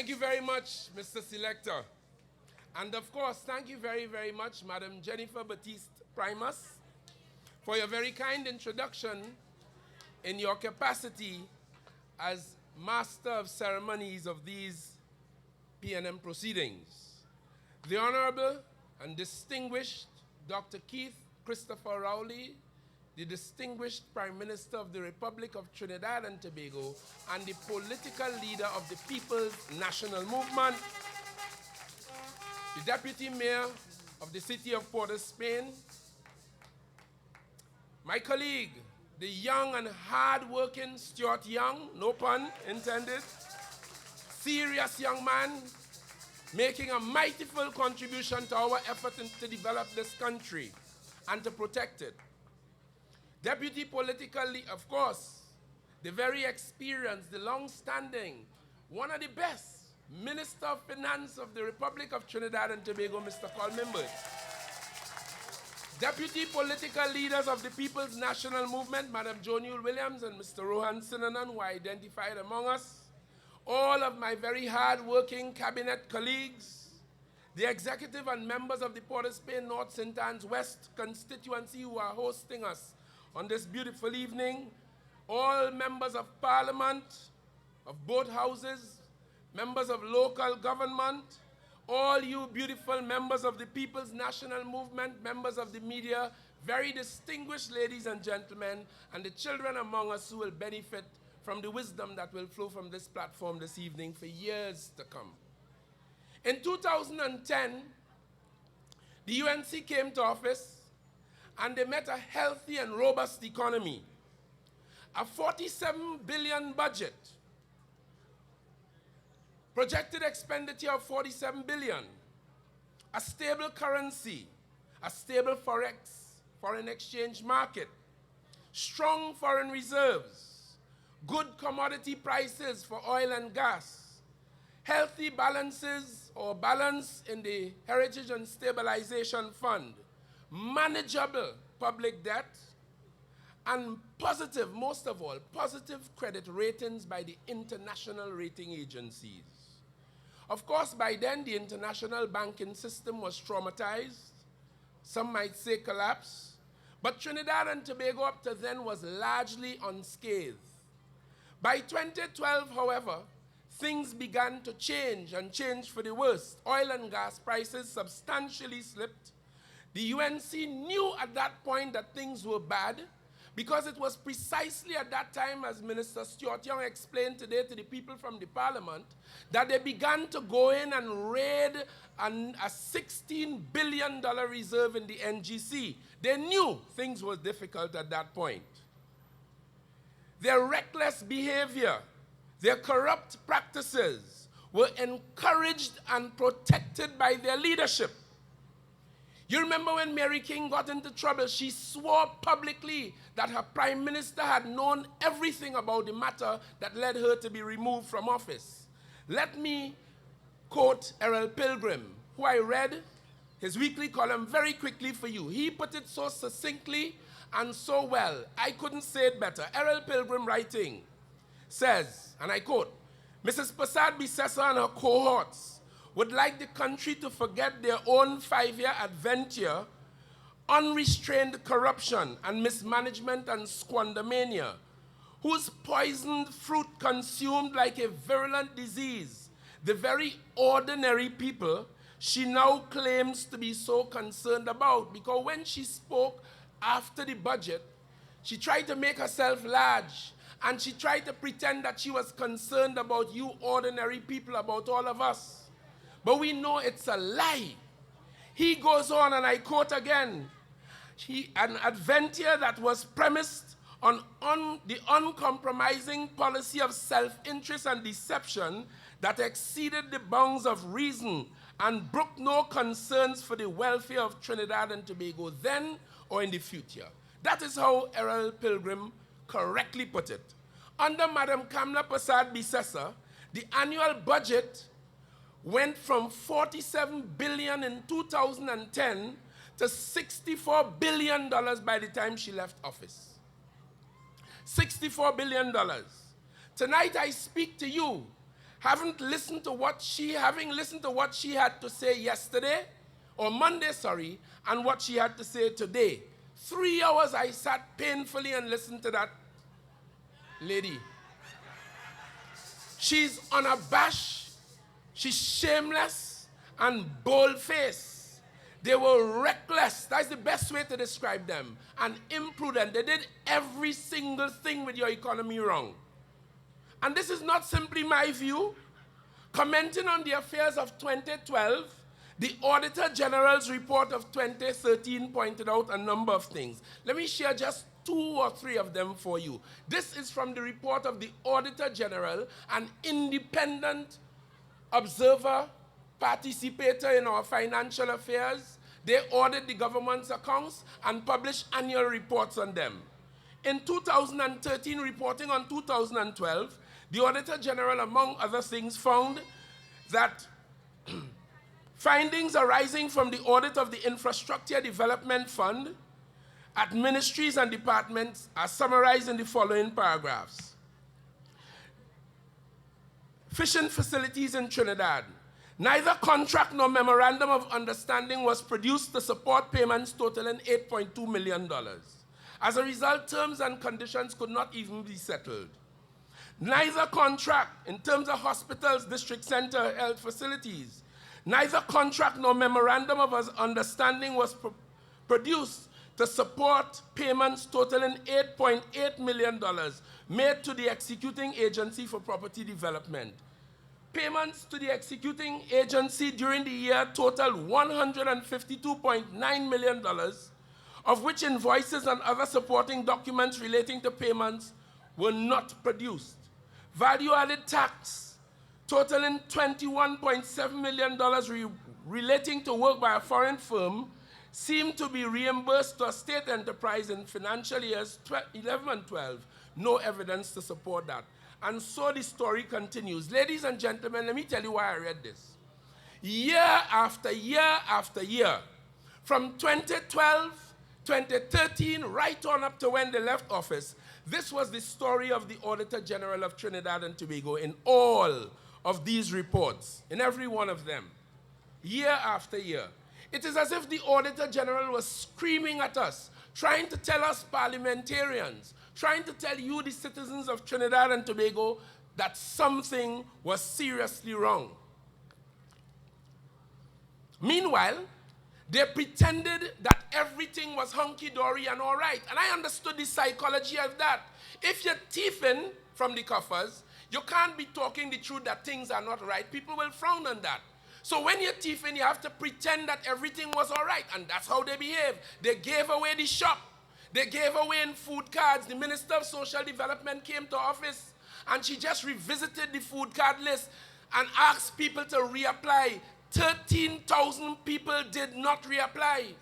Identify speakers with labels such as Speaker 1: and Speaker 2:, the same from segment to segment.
Speaker 1: Thank you very much, Mr. Selector. And of course, thank you very, very much, Madam Jennifer Batiste Primus, for your very kind introduction in your capacity as Master of Ceremonies of these P&M proceedings. The Honorable and distinguished Dr. Keith Christopher Rowley, the distinguished Prime Minister of the Republic of Trinidad and Tobago and the political leader of the People's National Movement, the Deputy Mayor of the city of Port of Spain, my colleague, the young and hard-working Stuart Young, no pun intended, serious young man, making a mightyful contribution to our effort to develop this country and to protect it. Deputy political leader, of course, the very experienced, the long-standing, one of the best Minister of Finance of the Republic of Trinidad and Tobago, Mr. Colman Burt. Deputy political leaders of the People's National Movement, Madam Joniel Williams and Mr. Rohan Sinanan, who are identified among us. All of my very hard-working cabinet colleagues, the executive and members of the Port of Spain North St. Anne's West constituency who are hosting us on this beautiful evening, all members of Parliament, of both houses, members of local government, all you beautiful members of the People's National Movement, members of the media, very distinguished ladies and gentlemen, and the children among us who will benefit from the wisdom that will flow from this platform this evening for years to come. In 2010, the UNC came to office and they met a healthy and robust economy, a 47 billion budget, projected expenditure of 47 billion, a stable currency, a stable forex, foreign exchange market, strong foreign reserves, good commodity prices for oil and gas, healthy balances or balance in the Heritage and Stabilization Fund, manageable public debt, and positive, most of all, positive credit ratings by the international rating agencies. Of course, by then, the international banking system was traumatized. Some might say collapsed. But Trinidad and Tobago up to then was largely unscathed. By 2012, however, things began to change and change for the worse. Oil and gas prices substantially slipped. The UNC knew at that point that things were bad because it was precisely at that time, as Minister Stuart Young explained today to the people from the Parliament, that they began to go in and raid a $16 billion reserve in the NGC. They knew things were difficult at that point. Their reckless behavior, their corrupt practices were encouraged and protected by their leadership. You remember when Mary King got into trouble, she swore publicly that her prime minister had known everything about the matter that led her to be removed from office. Let me quote Errol Pilgrim, who I read his weekly column very quickly for you. He put it so succinctly and so well. I couldn't say it better. Errol Pilgrim writing says, and I quote, Mrs. Prasad Bisesa and her cohorts would like the country to forget their own 5-year adventure, unrestrained corruption and mismanagement and squandermania, whose poisoned fruit consumed like a virulent disease the very ordinary people she now claims to be so concerned about. Because when she spoke after the budget, she tried to make herself large and she tried to pretend that she was concerned about you ordinary people, about all of us. But we know it's a lie. He goes on, and I quote again, an adventure that was premised on the uncompromising policy of self-interest and deception that exceeded the bounds of reason and brooked no concerns for the welfare of Trinidad and Tobago then or in the future. That is how Errol Pilgrim correctly put it. Under Madam Kamla Prasad Bisesa, the annual budget went from 47 billion in 2010 to $64 billion by the time she left office. $64 billion. Tonight I speak to you having listened to what she had to say yesterday, or Monday, sorry, and what she had to say today. 3 hours I sat painfully and listened to that lady. She's unabashed, she's shameless and bold-faced. They were reckless, that's the best way to describe them, and imprudent. They did every single thing with your economy wrong. And this is not simply my view. Commenting on the affairs of 2012, the Auditor General's report of 2013 pointed out a number of things. Let me share just 2 or 3 of them for you. This is from the report of the Auditor General, an independent observer, participator in our financial affairs. They audit the government's accounts and publish annual reports on them. In 2013, reporting on 2012, the Auditor General, among other things, found that findings arising from the audit of the Infrastructure Development Fund at ministries and departments are summarized in the following paragraphs. Fishing facilities in Trinidad. Neither contract nor memorandum of understanding was produced to support payments totaling $8.2 million. As a result, terms and conditions could not even be settled. Neither contract, in terms of hospitals, district center health facilities, neither contract nor memorandum of understanding was produced to support payments totaling $8.8 million made to the executing agency for property development. Payments to the executing agency during the year totaled $152.9 million, of which invoices and other supporting documents relating to payments were not produced. Value-added tax totaling $21.7 million relating to work by a foreign firm seemed to be reimbursed to a state enterprise in financial years 11 and 12. No evidence to support that. And so the story continues. Ladies and gentlemen, let me tell you why I read this. Year after year after year, from 2012, 2013, right on up to when they left office, this was the story of the Auditor General of Trinidad and Tobago in all of these reports, in every one of them, year after year. It is as if the Auditor General was screaming at us, trying to tell us parliamentarians, trying to tell you, the citizens of Trinidad and Tobago, that something was seriously wrong. Meanwhile, they pretended that everything was hunky-dory and all right. And I understood the psychology of that. If you're thieving from the coffers, you can't be talking the truth that things are not right. People will frown on that. So when you're thieving, you have to pretend that everything was all right. And that's how they behave. They gave away the shop. They gave away in food cards. The Minister of Social Development came to office and she just revisited the food card list and asked people to reapply. 13,000 people did not reapply.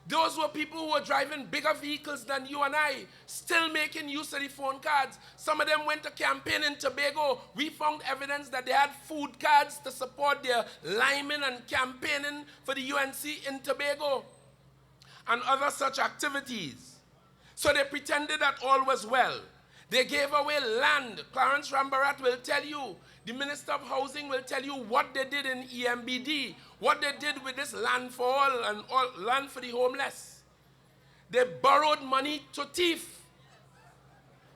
Speaker 1: Those were people who were driving bigger vehicles than you and I, still making use of the phone cards. Some of them went to campaign in Tobago. We found evidence that they had food cards to support their linemen and campaigning for the UNC in Tobago and other such activities. So they pretended that all was well. They gave away land. Clarence Rambarat will tell you, the Minister of Housing will tell you what they did in EMBD, what they did with this land for all and all, land for the homeless. They borrowed money to thief.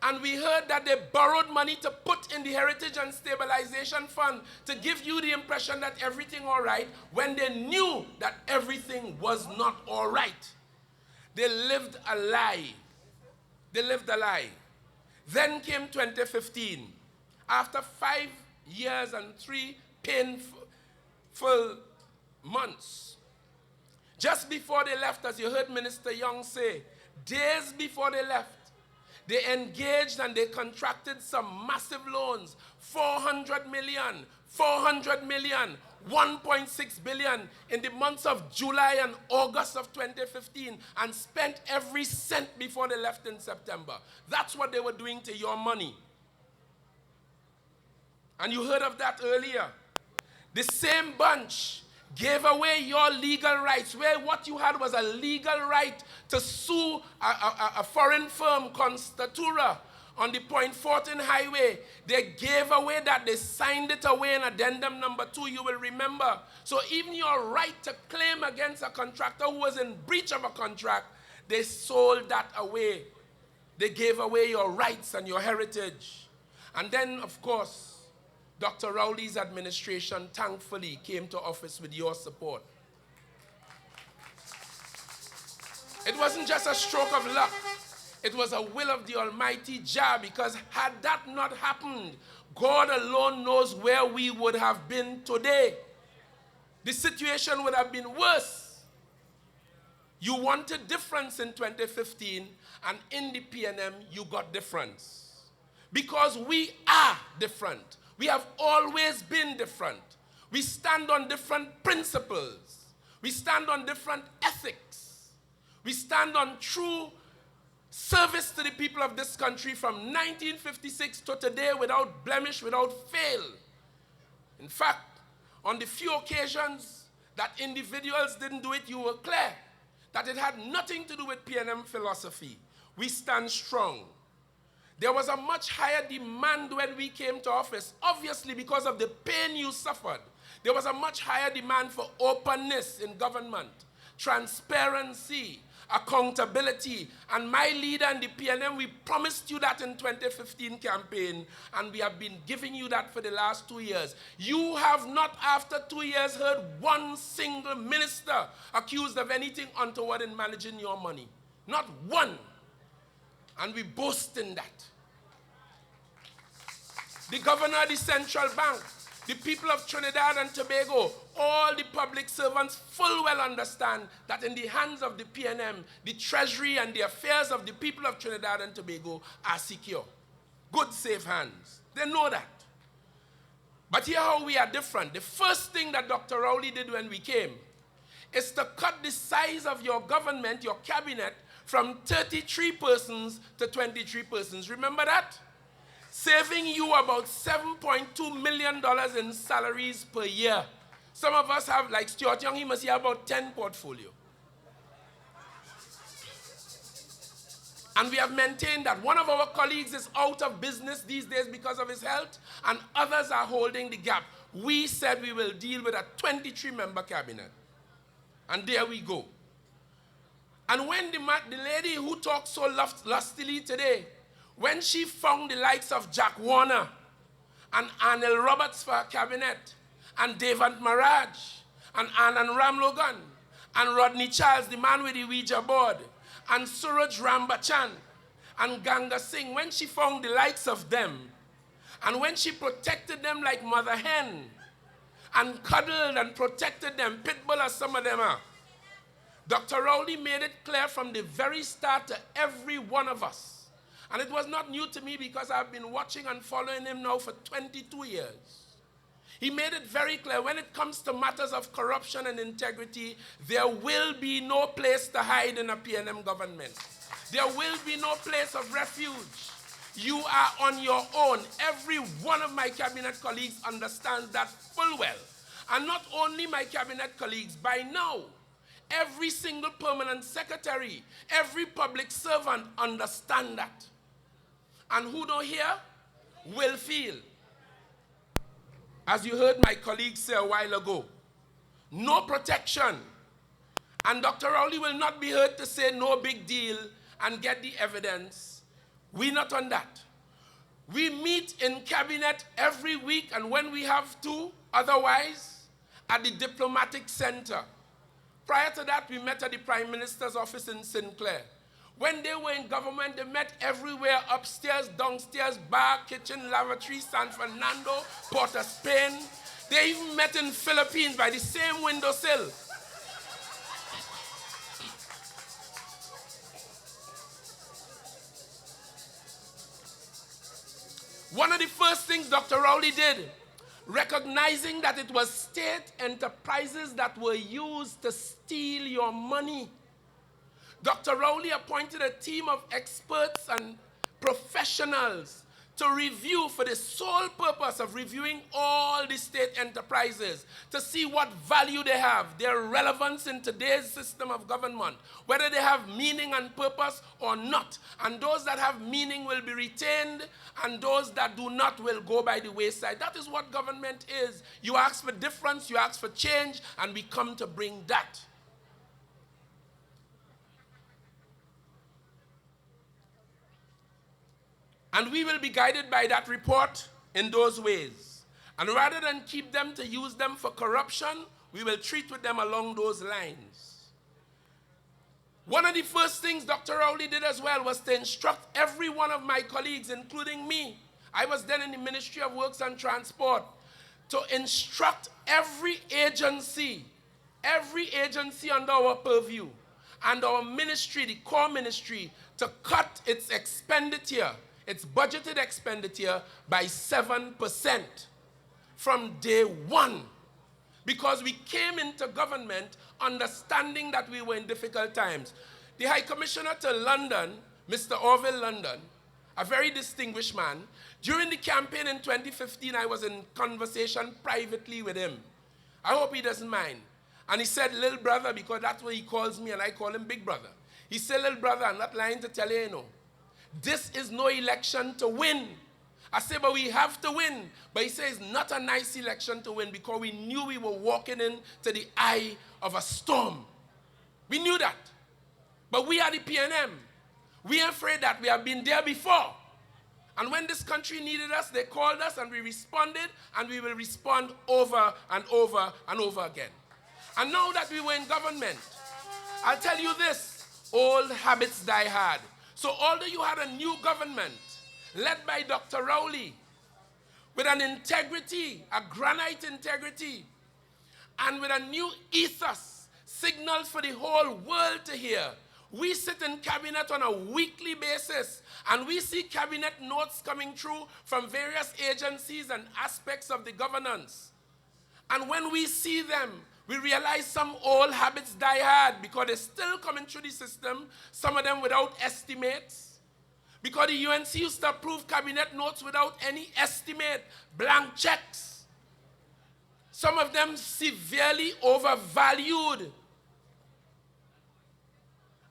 Speaker 1: And we heard that they borrowed money to put in the Heritage and Stabilization Fund to give you the impression that everything all right when they knew that everything was not all right. They lived a lie. They lived a lie. Then came 2015. After 5 years and 3 painful months, just before they left, as you heard Minister Young say, days before they left, they engaged and they contracted some massive loans, 400 million, 1.6 billion in the months of July and August of 2015 and spent every cent before they left in September. That's what they were doing to your money. And you heard of that earlier. The same bunch gave away your legal rights, where what you had was a legal right to sue a foreign firm, Constatura, on the Point Fortin Highway, they gave away that. They signed it away in addendum number 2, you will remember. So even your right to claim against a contractor who was in breach of a contract, they sold that away. They gave away your rights and your heritage. And then, of course, Dr. Rowley's administration thankfully came to office with your support. It wasn't just a stroke of luck. It was a will of the Almighty Jah, because had that not happened, God alone knows where we would have been today. The situation would have been worse. You wanted difference in 2015, and in the PNM, you got difference. Because we are different. We have always been different. We stand on different principles. We stand on different ethics. We stand on true service to the people of this country from 1956 to today without blemish, without fail. In fact, on the few occasions that individuals didn't do it, you were clear that it had nothing to do with PNM philosophy. We stand strong. There was a much higher demand when we came to office, obviously because of the pain you suffered. There was a much higher demand for openness in government, transparency, accountability. And my leader and the PNM, we promised you that in 2015 campaign, and we have been giving you that for the last 2 years. You have not, after 2 years, heard one single minister accused of anything untoward in managing your money. Not one. And we boast in that. The governor of the central bank, the people of Trinidad and Tobago, all the public servants full well understand that in the hands of the PNM, the treasury and the affairs of the people of Trinidad and Tobago are secure. Good, safe hands. They know that. But here how we are different. The first thing that Dr. Rowley did when we came is to cut the size of your government, your cabinet, from 33 persons to 23 persons. Remember that? Saving you about $7.2 million in salaries per year. Some of us have, like Stuart Young, he must have about 10 portfolio. And we have maintained that. One of our colleagues is out of business these days because of his health, and others are holding the gap. We said we will deal with a 23-member cabinet. And there we go. And when the lady who talked so lustily today, when she found the likes of Jack Warner and Arnel Roberts for her cabinet, and David Maraj, and Anand Ramlogan, and Rodney Charles, the man with the Ouija board, and Suraj Rambachan, and Ganga Singh, when she found the likes of them, and when she protected them like mother hen, and cuddled and protected them, pitbull as some of them are, Dr. Rowley made it clear from the very start to every one of us. And it was not new to me because I've been watching and following him now for 22 years. He made it very clear when it comes to matters of corruption and integrity, there will be no place to hide in a PNM government. There will be no place of refuge. You are on your own. Every one of my cabinet colleagues understands that full well. And not only my cabinet colleagues, by now, every single permanent secretary, every public servant understand that. And who don't hear will feel. As you heard my colleague say a while ago, no protection. And Dr. Rowley will not be heard to say no big deal and get the evidence. We're not on that. We meet in cabinet every week, and when we have to, otherwise, at the diplomatic center. Prior to that, we met at the Prime Minister's office in Sinclair. When they were in government, they met everywhere, upstairs, downstairs, bar, kitchen, lavatory, San Fernando, Port of Spain. They even met in Philippines by the same windowsill. One of the first things Dr. Rowley did, recognizing that it was state enterprises that were used to steal your money, Dr. Rowley appointed a team of experts and professionals to review for the sole purpose of reviewing all the state enterprises to see what value they have, their relevance in today's system of government, whether they have meaning and purpose or not. And those that have meaning will be retained, and those that do not will go by the wayside. That is what government is. You ask for difference, you ask for change, and we come to bring that. And we will be guided by that report in those ways. And rather than keep them to use them for corruption, we will treat with them along those lines. One of the first things Dr. Rowley did as well was to instruct every one of my colleagues, including me. I was then in the Ministry of Works and Transport, to instruct every agency under our purview, and our ministry, the core ministry, to cut its expenditure, its budgeted expenditure, by 7% from day one. Because we came into government understanding that we were in difficult times. The High Commissioner to London, Mr. Orville London, a very distinguished man, during the campaign in 2015, I was in conversation privately with him. I hope he doesn't mind. And he said, little brother, because that's what he calls me, and I call him big brother. He said, little brother, I'm not lying to tell you, this is no election to win. I say, but we have to win. But he says, it's not a nice election to win, because we knew we were walking into the eye of a storm. We knew that. But we are the PNM. We are afraid that we have been there before. And when this country needed us, they called us and we responded, and we will respond over and over and over again. And now that we were in government, I'll tell you this, old habits die hard. So although you had a new government led by Dr. Rowley with an integrity, a granite integrity, and with a new ethos, signals for the whole world to hear, we sit in cabinet on a weekly basis, and we see cabinet notes coming through from various agencies and aspects of the governance. And when we see them, we realize some old habits die hard, because they're still coming through the system, some of them without estimates. Because the UNC used to approve cabinet notes without any estimate, blank checks. Some of them severely overvalued.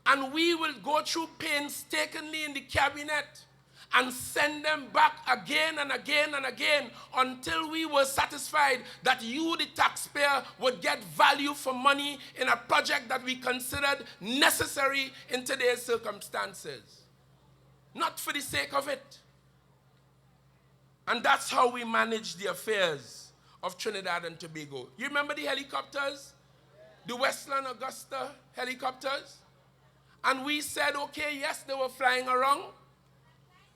Speaker 1: And we will go through painstakingly in the cabinet and send them back again and again and again until we were satisfied that you, the taxpayer, would get value for money in a project that we considered necessary in today's circumstances. Not for the sake of it. And that's how we manage the affairs of Trinidad and Tobago. You remember the helicopters? The Westland Augusta helicopters? And we said, okay, yes, they were flying around.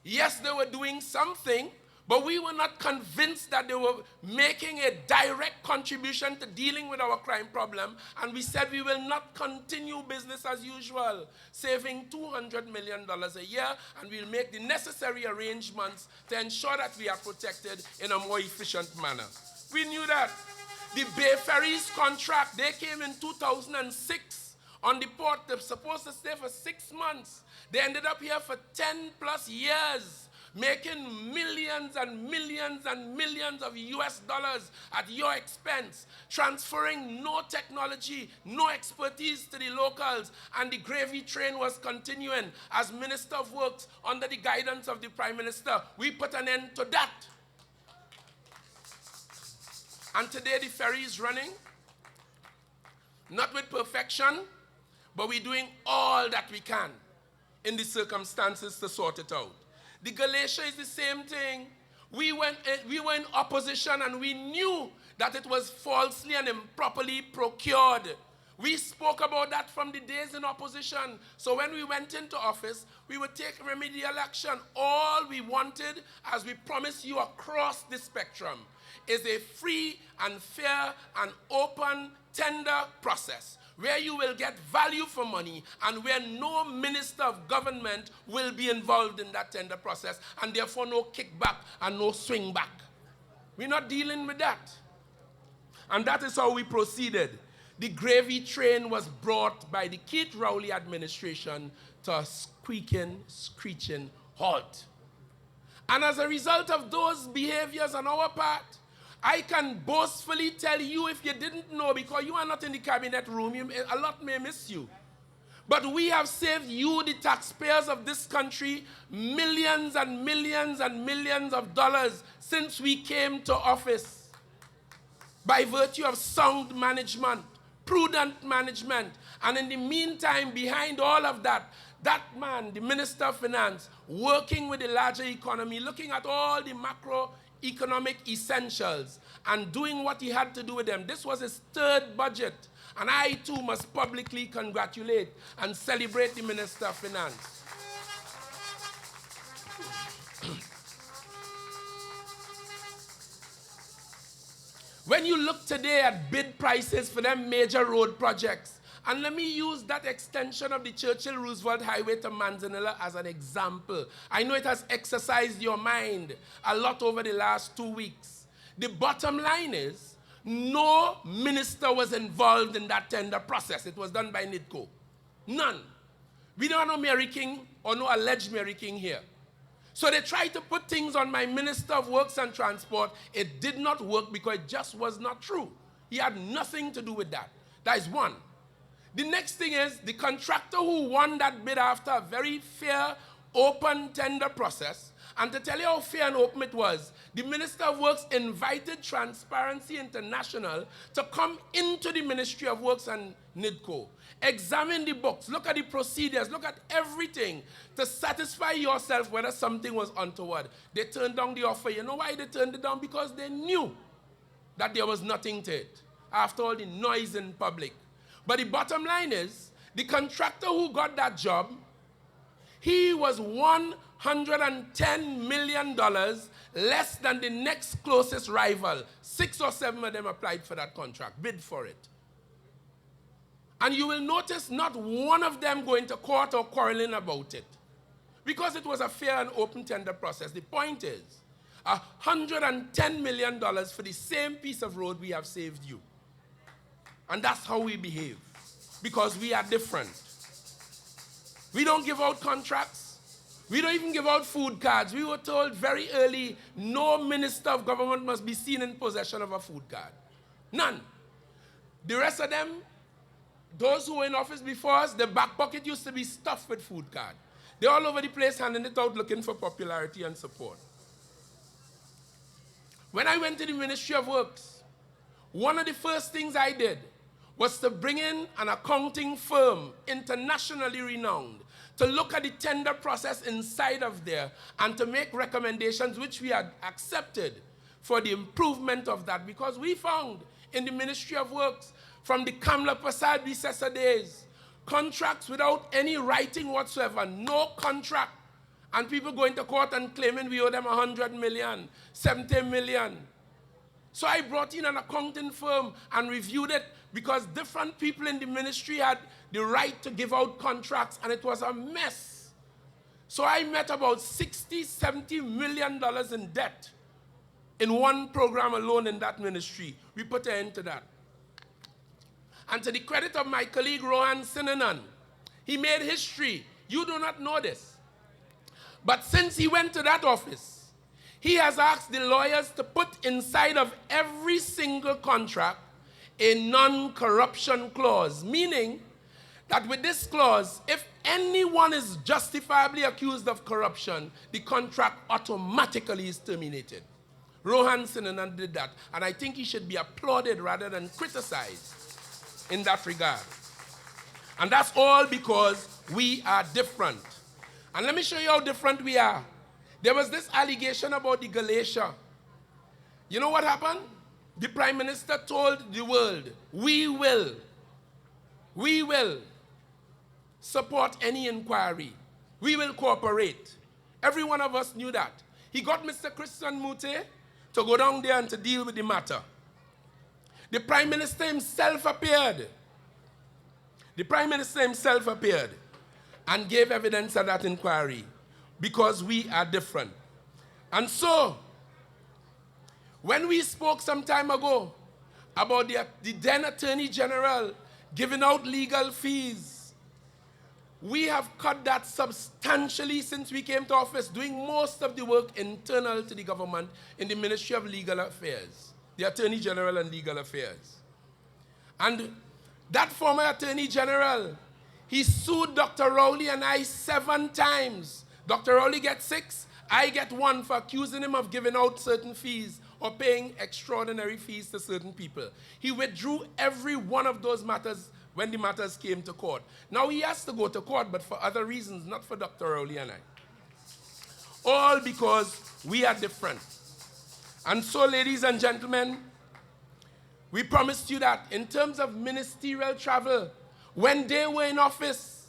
Speaker 1: Yes, they were doing something, but we were not convinced that they were making a direct contribution to dealing with our crime problem. And we said we will not continue business as usual, saving $200 million a year, and we'll make the necessary arrangements to ensure that we are protected in a more efficient manner. We knew that. The Bay Ferries contract, they came in 2006. On the port, they're supposed to stay for 6 months. They ended up here for 10 plus years, making millions and millions and millions of US dollars at your expense, transferring no technology, no expertise to the locals, and the gravy train was continuing. As Minister of Works, under the guidance of the Prime Minister, we put an end to that. And today the ferry is running, not with perfection, but we're doing all that we can in the circumstances to sort it out. The Galatia is the same thing. We were in opposition, and we knew that it was falsely and improperly procured. We spoke about that from the days in opposition. So when we went into office, we would take remedial action. All we wanted, as we promised you across the spectrum, is a free and fair and open tender process, where you will get value for money and where no minister of government will be involved in that tender process, and therefore no kickback and no swing back. We're not dealing with that. And that is how we proceeded. The gravy train was brought by the Keith Rowley administration to a squeaking, screeching halt. And as a result of those behaviors on our part, I can boastfully tell you, if you didn't know, because you are not in the cabinet room, a lot may miss you. But we have saved you, the taxpayers of this country, millions and millions and millions of dollars since we came to office, by virtue of sound management, prudent management. And in the meantime, behind all of that, that man, the Minister of Finance, working with the larger economy, looking at all the macroeconomic essentials and doing what he had to do with them. This was his third budget. And I, too, must publicly congratulate and celebrate the Minister of Finance. When you look today at bid prices for them major road projects, and let me use that extension of the Churchill-Roosevelt Highway to Manzanilla as an example. I know it has exercised your mind a lot over the last 2 weeks. The bottom line is, no minister was involved in that tender process. It was done by NIDCO. None. We don't know Mary King or no alleged Mary King here. So they tried to put things on my Minister of Works and Transport. It did not work because it just was not true. He had nothing to do with that. That is one. The next thing is, the contractor who won that bid after a very fair, open tender process, and to tell you how fair and open it was, the Minister of Works invited Transparency International to come into the Ministry of Works and NIDCO, examine the books, look at the procedures, look at everything to satisfy yourself whether something was untoward. They turned down the offer. You know why they turned it down? Because they knew that there was nothing to it, after all the noise in public. But the bottom line is, the contractor who got that job, he was $110 million less than the next closest rival. 6 or 7 of them applied for that contract, bid for it. And you will notice not one of them going to court or quarreling about it, because it was a fair and open tender process. The point is, $110 million for the same piece of road we have saved you. And that's how we behave, because we are different. We don't give out contracts. We don't even give out food cards. We were told very early, no minister of government must be seen in possession of a food card. None. The rest of them, those who were in office before us, the back pocket used to be stuffed with food cards. They're all over the place handing it out, looking for popularity and support. When I went to the Ministry of Works, one of the first things I did was to bring in an accounting firm, internationally renowned, to look at the tender process inside of there and to make recommendations which we had accepted for the improvement of that, because we found in the Ministry of Works, from the Kamla Prasad Recessor days, contracts without any writing whatsoever, no contract, and people going to court and claiming we owe them 100 million, 70 million. So I brought in an accounting firm and reviewed it, because different people in the ministry had the right to give out contracts, and it was a mess. So I met about $60, $70 million in debt in one program alone in that ministry. We put an end to that. And to the credit of my colleague Rohan Sinanan, he made history. You do not know this. But since he went to that office, he has asked the lawyers to put inside of every single contract a non-corruption clause, meaning that with this clause, if anyone is justifiably accused of corruption, the contract automatically is terminated. Rohan Sinanan did that, and I think he should be applauded rather than criticized in that regard. And that's all because we are different. And let me show you how different we are. There was this allegation about the Galatia. You know what happened? The Prime Minister told the world, we will support any inquiry. We will cooperate. Every one of us knew that. He got Mr. Christian Mute to go down there and to deal with the matter. The Prime Minister himself appeared. The Prime Minister himself appeared and gave evidence of that inquiry, because we are different. And so, when we spoke some time ago about the then Attorney General giving out legal fees We have cut that substantially since we came to office, doing most of the work internal to the government in the Ministry of Legal Affairs, the Attorney General and Legal Affairs. And that former Attorney General, he sued Dr. Rowley and I 7 times. Dr. Rowley gets 6, I get 1 for accusing him of giving out certain fees or paying extraordinary fees to certain people. He withdrew every one of those matters when the matters came to court. Now he has to go to court, but for other reasons, not for Dr. Rowley and I. All because we are different. And so, ladies and gentlemen, we promised you that in terms of ministerial travel, when they were in office,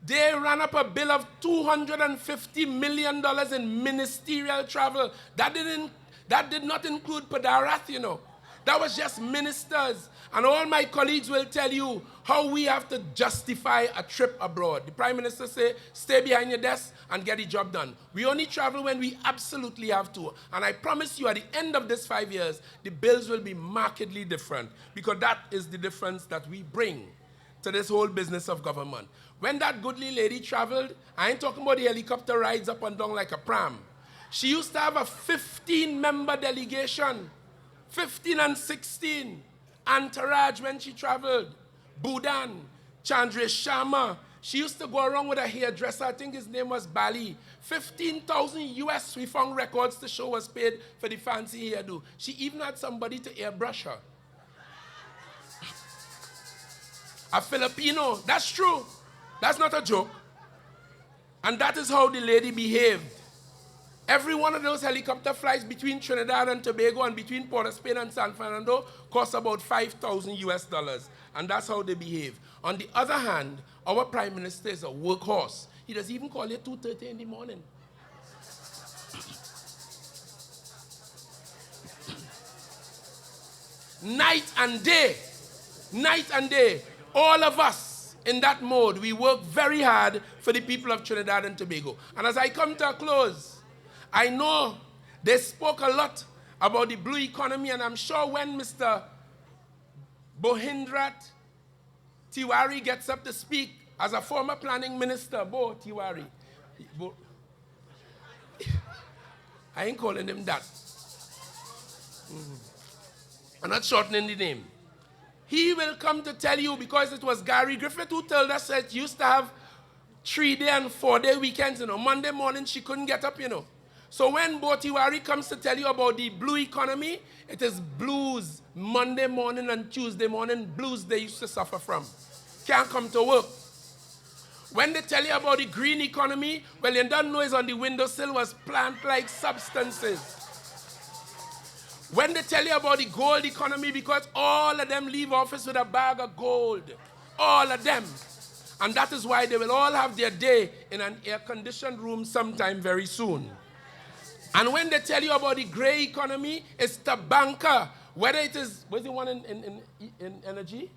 Speaker 1: they ran up a bill of $250 million in ministerial travel. That did not include Padarath, you know. That was just ministers. And all my colleagues will tell you how we have to justify a trip abroad. The Prime Minister say, stay behind your desk and get the job done. We only travel when we absolutely have to. And I promise you at the end of this 5 years, the bills will be markedly different, because that is the difference that we bring to this whole business of government. When that goodly lady traveled, I ain't talking about the helicopter rides up and down like a pram. She used to have a 15-member delegation, 15 and 16, entourage when she traveled. Budan, Chandresh Sharma. She used to go around with a hairdresser, I think his name was Bali. 15,000 US, we found records to show was paid for the fancy hairdo. She even had somebody to airbrush her. A Filipino, that's true. That's not a joke. And that is how the lady behaved. Every one of those helicopter flights between Trinidad and Tobago and between Port of Spain and San Fernando cost about $5,000 US. And that's how they behave. On the other hand, our Prime Minister is a workhorse. He doesn't even call you at 2:30 in the morning. Night and day, all of us in that mode, we work very hard for the people of Trinidad and Tobago. And as I come to a close, I know they spoke a lot about the blue economy, and I'm sure when Mr. Bohindrat Tiwari gets up to speak as a former planning minister, Tiwari. I ain't calling him that. I'm not shortening the name. He will come to tell you, because it was Gary Griffith who told us that used to have 3-day and 4-day weekends, you know. Monday morning she couldn't get up, you know. So when Tiwari comes to tell you about the blue economy, it is blues Monday morning and Tuesday morning, blues they used to suffer from. Can't come to work. When they tell you about the green economy, well, you don't know it's on the windowsill was plant-like substances. When they tell you about the gold economy, because all of them leave office with a bag of gold. All of them. And that is why they will all have their day in an air-conditioned room sometime very soon. And when they tell you about the gray economy, it's the banker. Whether it is, what's the one in energy?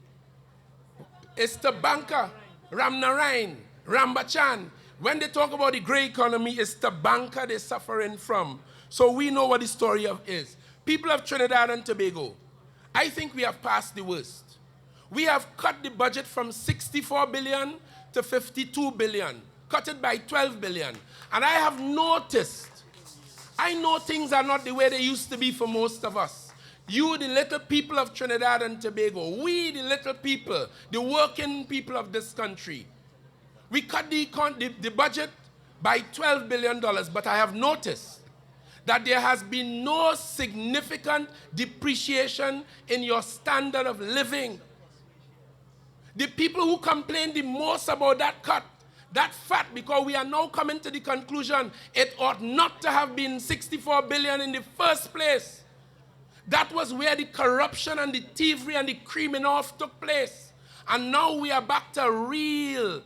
Speaker 1: It's the banker, Ramnarayan, Rambachan. When they talk about the gray economy, it's the banker they're suffering from. So we know what the story is. People of Trinidad and Tobago, I think we have passed the worst. We have cut the budget from 64 billion to 52 billion, cut it by 12 billion. And I have noticed, I know things are not the way they used to be for most of us. You, the little people of Trinidad and Tobago, we, the little people, the working people of this country, we cut the budget by $12 billion, but I have noticed that there has been no significant depreciation in your standard of living. The people who complain the most about that cut, that fact, because we are now coming to the conclusion it ought not to have been 64 billion in the first place. That was where the corruption and the thievery and the creaming off took place. And now we are back to a real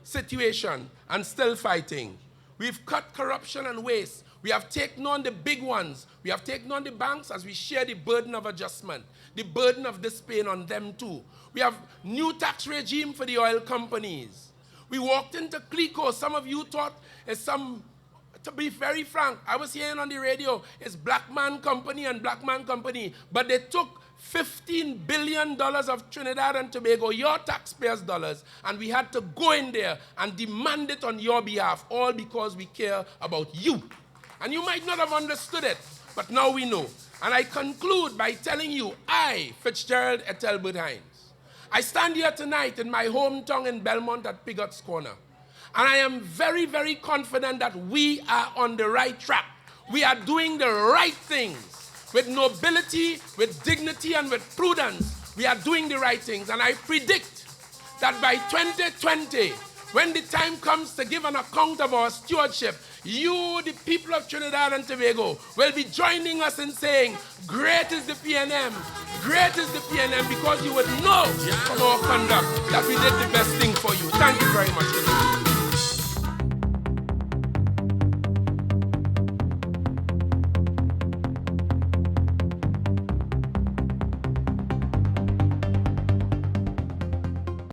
Speaker 1: situation and still fighting. We've cut corruption and waste. We have taken on the big ones. We have taken on the banks as we share the burden of adjustment, the burden of this pain on them too. We have new tax regime for the oil companies. We walked into Clico. Some of you thought it's to be very frank, I was hearing on the radio, it's black man company and black man company. But they took $15 billion of Trinidad and Tobago, your taxpayers' dollars, and we had to go in there and demand it on your behalf, all because we care about you. And you might not have understood it, but now we know. And I conclude by telling you, I, Fitzgerald et Albert Hinds, I stand here tonight in my hometown in Belmont at Piggot's Corner. And I am very, very confident that we are on the right track. We are doing the right things. With nobility, with dignity, and with prudence, we are doing the right things. And I predict that by 2020, when the time comes to give an account of our stewardship, you, the people of Trinidad and Tobago, will be joining us in saying, great is the PNM, great is the PNM, because you would know from our conduct that we did the best thing for you. Thank you very much.